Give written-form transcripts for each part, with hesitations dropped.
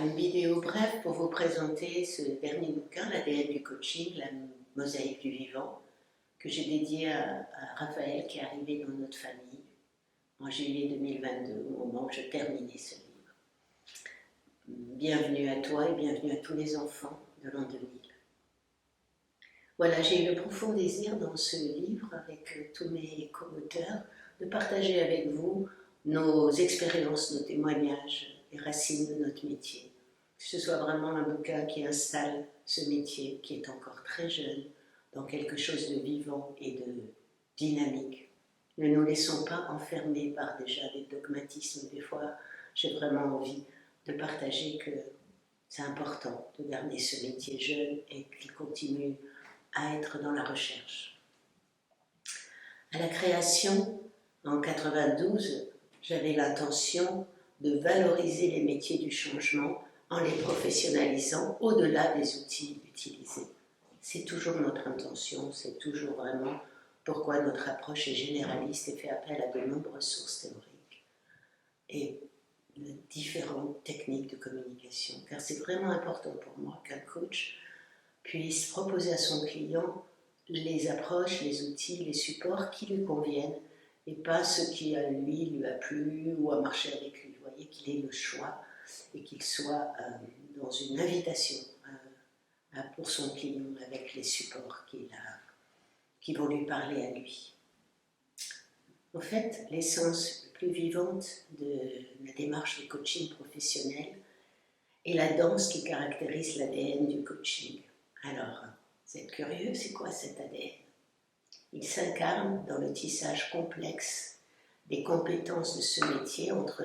une vidéo brève pour vous présenter ce dernier bouquin, l'ADN du coaching, la mosaïque du vivant, que j'ai dédié à Raphaël qui est arrivé dans notre famille en juillet 2022, au moment où je terminais ce livre. Bienvenue à toi et bienvenue à tous les enfants de l'an 2000. Voilà, j'ai eu le profond désir dans ce livre, avec tous mes co-auteurs, de partager avec vous nos expériences, nos témoignages, les racines de notre métier. Que ce soit vraiment un bouquin qui installe ce métier qui est encore très jeune dans quelque chose de vivant et de dynamique. Ne nous laissons pas enfermer par déjà des dogmatismes. Des fois, j'ai vraiment envie de partager que c'est important de garder ce métier jeune et qu'il continue à être dans la recherche. À la création, en 92, j'avais l'intention de valoriser les métiers du changement en les professionnalisant au-delà des outils utilisés. C'est toujours notre intention, c'est toujours vraiment pourquoi notre approche est généraliste et fait appel à de nombreuses sources théoriques et de différentes techniques de communication. Car c'est vraiment important pour moi qu'un coach puisse proposer à son client les approches, les outils, les supports qui lui conviennent et pas ce qui à lui a plu ou a marché avec lui. Vous voyez qu'il ait le choix et qu'il soit dans une invitation pour son client avec les supports qui vont lui parler à lui. En fait, l'essence la plus vivante de la démarche de coaching professionnel est la danse qui caractérise l'ADN du coaching. Alors, vous êtes curieux, c'est quoi cet ADN? Il s'incarne dans le tissage complexe des compétences de ce métier entre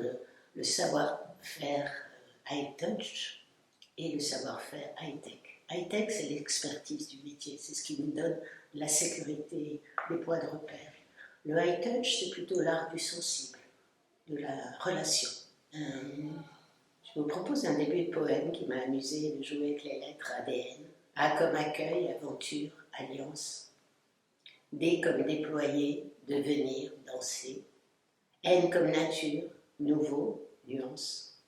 le savoir-faire high-touch et le savoir-faire high-tech. High-tech, c'est l'expertise du métier, c'est ce qui nous donne la sécurité, les points de repère. Le high-touch, c'est plutôt l'art du sensible, de la relation. Je vous propose un début de poème qui m'a amusé de jouer avec les lettres ADN. A comme accueil, aventure, alliance. D comme déployer, devenir, danser. N comme nature, nouveau, nuance.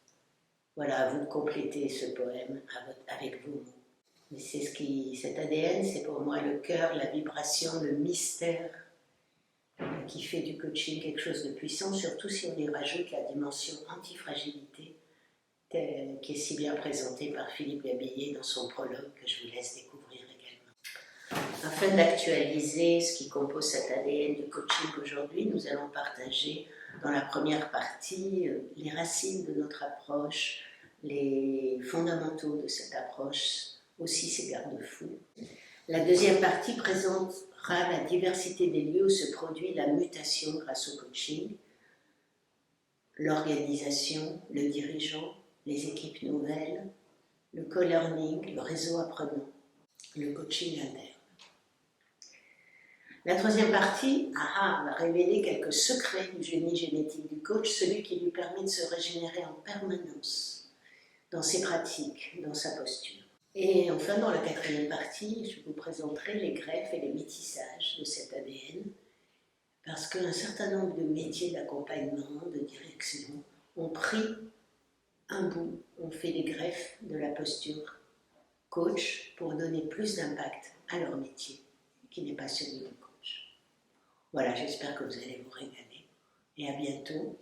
Voilà, à vous de compléter ce poème avec vos mots. Mais c'est cet ADN, c'est pour moi le cœur, la vibration, le mystère qui fait du coaching quelque chose de puissant, surtout si on y rajoute la dimension antifragilité qui est si bien présentée par Philippe Gabillet dans son prologue que je vous laisse découvrir également. Afin d'actualiser ce qui compose cet ADN du coaching aujourd'hui, nous allons partager dans la première partie les racines de notre approche, les fondamentaux de cette approche, aussi ses garde-fous. La deuxième partie présentera la diversité des lieux où se produit la mutation grâce au coaching, l'organisation, le dirigeant, les équipes nouvelles, le co-learning, le réseau apprenant, le coaching interne. La troisième partie va révéler quelques secrets du génie génétique du coach, celui qui lui permet de se régénérer en permanence dans ses pratiques, dans sa posture. Et enfin, dans la quatrième partie, je vous présenterai les greffes et les métissages de cet ADN, parce qu'un certain nombre de métiers d'accompagnement, de direction, ont pris un bout, ont fait des greffes de la posture coach pour donner plus d'impact à leur métier, qui n'est pas celui de coach. Voilà, j'espère que vous allez vous régaler et à bientôt.